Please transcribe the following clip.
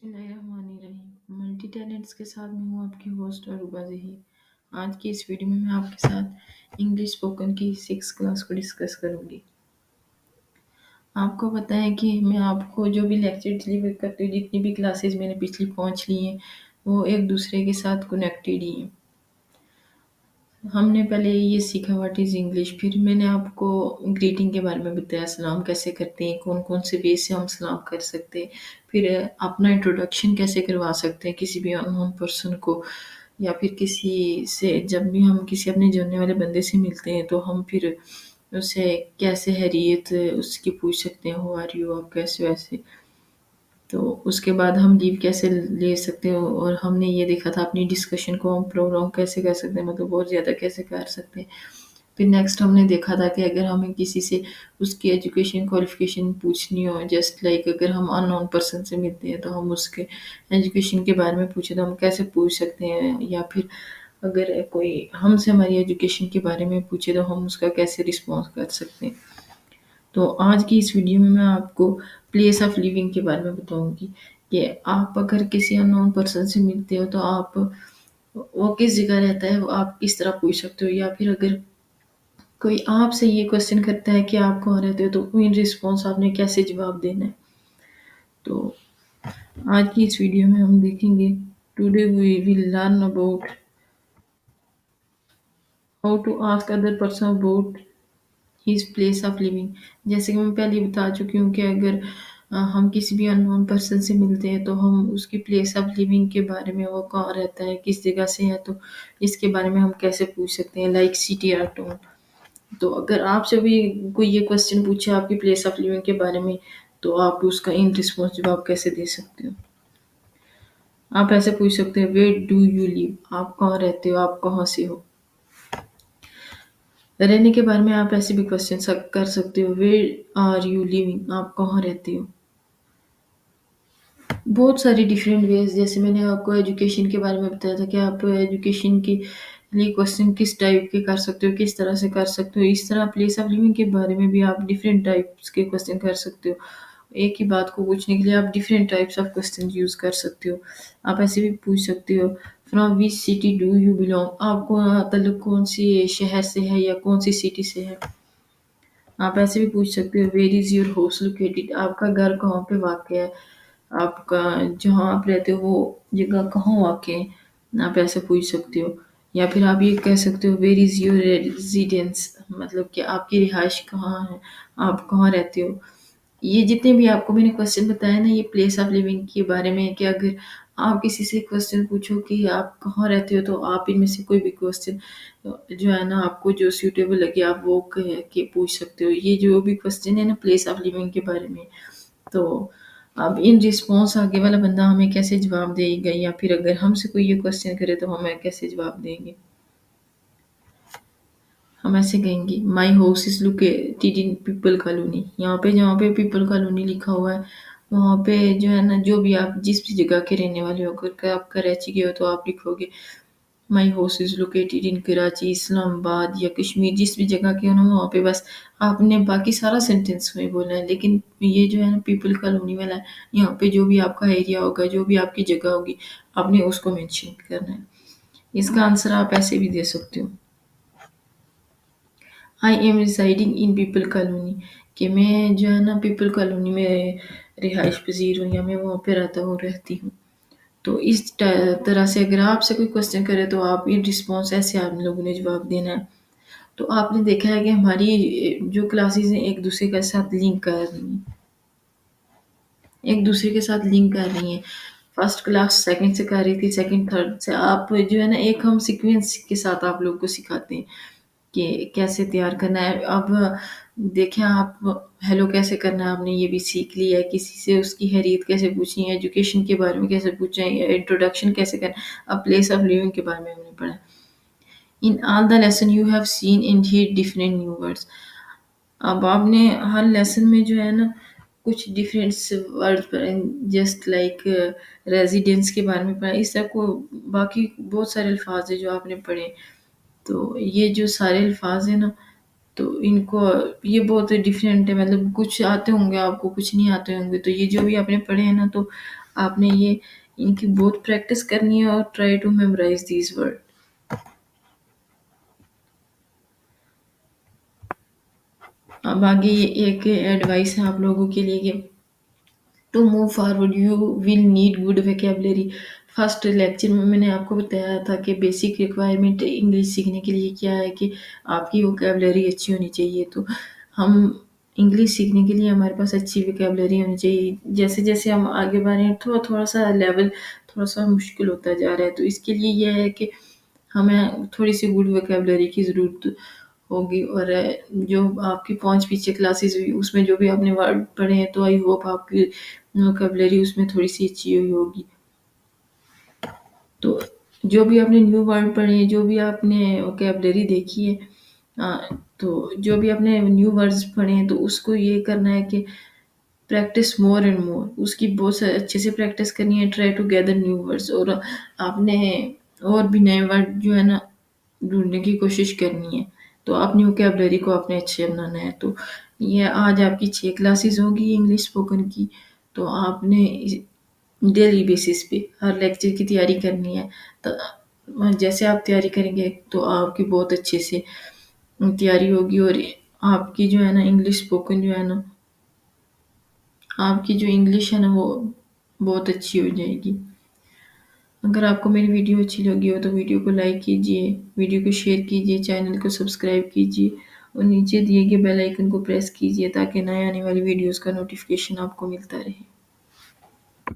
बिस्मिल्लाहिर्रहमानिर्रहीम। Multi talents के साथ मैं हूँ आपकी होस्ट अरूबा ज़हीर। आज की इस वीडियो में मैं आपके साथ इंग्लिश स्पोकन की 6 क्लास को डिस्कस करूँगी। आपको पता है कि मैं आपको जो भी लेक्चर डिलीवर करती हूँ, जितनी भी क्लासेस मैंने पिछली 5 ली हैं, वो एक दूसरे के साथ कनेक्टेड ही हैं। हमने पहले ये सीखा व्हाट इज़ इंग्लिश, फिर मैंने आपको ग्रीटिंग के बारे में बताया, सलाम कैसे करते हैं, कौन कौन से वे से हम सलाम कर सकते हैं, फिर अपना इंट्रोडक्शन कैसे करवा सकते हैं किसी भी अननोन पर्सन को, या फिर किसी से जब भी हम किसी अपने जानने वाले बंदे से मिलते हैं तो हम फिर उससे कैसे हैरियत उसकी पूछ सकते हैं, हो आर यू, आप कैसे, वैसे। तो उसके बाद हम लीव कैसे ले सकते हो, और हमने ये देखा था अपनी डिस्कशन को हम प्रोग्राम कैसे कर सकते हैं, मतलब बहुत ज़्यादा कैसे कर सकते हैं। फिर नेक्स्ट हमने देखा था कि अगर हमें किसी से उसकी एजुकेशन क्वालिफिकेशन पूछनी हो, जस्ट लाइक अगर हम अननोन पर्सन से मिलते हैं तो हम उसके एजुकेशन के बारे में पूछे तो हम कैसे पूछ सकते हैं, या फिर अगर कोई हमसे हमारी एजुकेशन के बारे में पूछे तो हम उसका कैसे रिस्पॉन्स कर सकते हैं। तो आज की इस वीडियो में मैं आपको प्लेस ऑफ लिविंग के बारे में बताऊंगी कि आप अगर किसी अननोन पर्सन से मिलते हो तो आप वो किस जगह रहता है वो आप किस तरह पूछ सकते हो, या फिर अगर कोई आपसे ये क्वेश्चन करता है कि आप कहाँ रहते हो तो इन रिस्पॉन्स आपने कैसे जवाब देना है। तो आज की इस वीडियो में हम देखेंगे, today we will learn about how to ask other person about his place of living. जैसे कि मैं पहले बता चुकी हूँ कि अगर हम किसी भी अननोन पर्सन से मिलते हैं तो हम उसकी प्लेस ऑफ लिविंग के बारे में, वो कहाँ रहता है, किस जगह से है, तो इसके बारे में हम कैसे पूछ सकते हैं, लाइक सिटी और टाउन। तो अगर आपसे भी कोई ये क्वेश्चन पूछे आपकी प्लेस ऑफ लिविंग के बारे में, तो आप उसका इन रिस्पॉन्स जवाब कैसे दे सकते हो। आप ऐसे पूछ सकते हैं, वेयर डू यू लिव, आप कहाँ रहते हो, आप कहाँ से हो। रहने के बारे में आप ऐसे भी क्वेश्चन कर सकते हो, वेयर आर यू लिविंग, आप कहाँ रहते हो। बहुत सारी डिफरेंट वेज, जैसे मैंने आपको एजुकेशन के बारे में बताया था कि आप एजुकेशन के लिए क्वेश्चन किस टाइप के कर सकते हो, किस तरह से कर सकते हो। इस तरह प्लेस ऑफ लिविंग के बारे में भी आप डिफरेंट टाइप्स के क्वेश्चन कर सकते हो। एक ही बात को पूछने के लिए आप different types of question use कर सकते हो। आप ऐसे भी पूछ सकते हो, from which city do you belong, आपको ताल्लुक कौन सी शहर से है या कौन सी सिटी से है। आप ऐसे भी पूछ सकते हो, where is your house located, आपका घर कहाँ पे वाक़ है, आपका जहाँ आप रहते हो वो जगह कहाँ वाक़ है। आप ऐसे पूछ सकते हो। या फिर आप ये कह सकते हो, वेयर इज योर रेजिडेंस, मतलब कि आपकी रिहाइश कहाँ है, आप कहाँ रहते हो। ये जितने भी आपको मैंने क्वेश्चन बताए ना, ये प्लेस ऑफ लिविंग के बारे में है कि अगर आप किसी से क्वेश्चन पूछो कि आप कहाँ रहते हो, तो आप इनमें से कोई भी क्वेश्चन जो है ना आपको जो सूटेबल लगे आप वो कह के पूछ सकते हो। ये जो भी क्वेश्चन है ना प्लेस ऑफ लिविंग के बारे में, तो अब इन रिस्पॉन्स आगे वाला बंदा हमें कैसे जवाब देगा, या फिर अगर हमसे कोई ये क्वेश्चन करे तो हमें कैसे जवाब देंगे। हम ऐसे कहेंगे, my house is located in people colony. यहाँ पे जहाँ पे पीपल कॉलोनी लिखा हुआ है वहाँ पे जो है ना, जो भी आप जिस भी जगह के रहने वाले हो, अगर आप कराची के हो तो आप लिखोगे my house is located in Karachi, Islamabad या कश्मीर, जिस भी जगह के हो ना वहाँ पे बस आपने बाकी सारा सेंटेंस में बोलना है। लेकिन ये जो है ना पीपल कॉलोनी वाला है, यहाँ पे जो भी आपका एरिया होगा, जो भी आपकी जगह होगी, आपने उसको मेंशन करना है। इसका आंसर आप ऐसे भी दे सकते हो, I am residing in people colony, कि मैं जो है ना पीपल कॉलोनी में रिहाइश पजीर हूँ, या मैं वहाँ पे रहती हूँ। तो इस तरह से अगर आपसे कोई क्वेश्चन करे तो आप इन रिस्पॉन्स ऐसे आप लोगों ने जवाब देना है। तो आपने देखा है कि हमारी जो क्लासेस हैं एक दूसरे के साथ लिंक कर रही हैं, एक दूसरे के साथ लिंक कर रही हैं। फर्स्ट क्लास सेकंड से कर रही थी, सेकंड थर्ड से, आप जो है ना एक हम सीक्वेंस के साथ आप लोग को सिखाते हैं कि कैसे तैयार करना है। अब देखें आप, हेलो कैसे करना है आपने ये भी सीख लिया है, किसी से उसकी हैरियत कैसे पूछनी है, एजुकेशन के बारे में कैसे पूछना है, इंट्रोडक्शन कैसे करना है। अब प्लेस ऑफ लिविंग के बारे में हमने पढ़ा। In all the lesson you have seen and heard different new words. अब आपने हर लेसन में जो है ना कुछ डिफरेंट वर्ड पढ़े, जस्ट लाइक रेजिडेंस के बारे में पढ़ा। इस तरह को बाकी बहुत सारे अल्फाज है जो आपने पढ़े। तो ये जो सारे अल्फाज है ना, तो इनको ये बहुत डिफरेंट है, मतलब कुछ आते होंगे आपको, कुछ नहीं आते होंगे। तो ये जो भी आपने पढ़े हैं ना, तो آپ نے یہ ان کی بہت پریکٹس کرنی ہے اور try to memorise these word. اب آگے یہ ایک ایڈوائس ہے آپ لوگوں کے لیے کہ to move forward you will need good vocabulary. First lecture میں نے آپ کو بتایا تھا کہ بیسک ریکوائرمنٹ انگلش سیکھنے کے لیے کیا ہے کہ آپ کی ویکیبلری اچھی ہونی چاہیے. تو ہم انگلش سیکھنے کے لیے ہمارے پاس اچھی ویکیبلری ہونی چاہیے. جیسے جیسے ہم آگے بڑھ رہے ہیں تھوڑا سا لیول تھوڑا سا مشکل ہوتا جا رہا ہے. تو اس کے لیے یہ ہے کہ ہمیں تھوڑی سی گڈ ویکیبلری کی ضرورت ہوگی. اور جو آپ کی 5 پیچھے کلاسز ہوئی اس میں جو بھی آپ نے ورڈ پڑھے ہیں تو آئی ہوپ آپ کی ویکیبلری اس میں تھوڑی سی اچھی ہوئی ہوگی. تو جو بھی آپ نے نیو ورڈ پڑھے ہیں، جو بھی آپ نے ویکیبلری دیکھی ہے، تو جو بھی آپ نے نیو ورڈز پڑھے ہیں تو اس کو یہ کرنا ہے کہ پریکٹس مور اینڈ مور. اس کی بہت اچھے سے پریکٹس کرنی ہے. Try to gather new words. اور آپ نے اور بھی نئے ورڈ جو ہے نا ڈھونڈنے کی کوشش کرنی ہے. تو اپنی ویکیبلری کو آپ نے اچھے بنانا ہے. تو یہ آج آپ کی 6 کلاسز ہوگی انگلش اسپوکن کی. تو آپ نے ڈیلی بیسس پہ ہر لیکچر کی تیاری کرنی ہے. تو جیسے آپ تیاری کریں گے تو آپ کی بہت اچھے سے تیاری ہوگی اور آپ کی جو ہے نا انگلش اسپوکن جو ہے نا آپ کی جو انگلش ہے نا وہ بہت اچھی ہو جائے گی. اگر آپ کو میری ویڈیو اچھی لگی ہو تو ویڈیو کو لائک کیجئے، ویڈیو کو شیئر کیجئے، چینل کو سبسکرائب کیجئے اور نیچے دیے گئے بیل آئیکن کو پریس کیجئے تاکہ نئے آنے والی ویڈیوز کا نوٹیفیکیشن آپ کو ملتا رہے.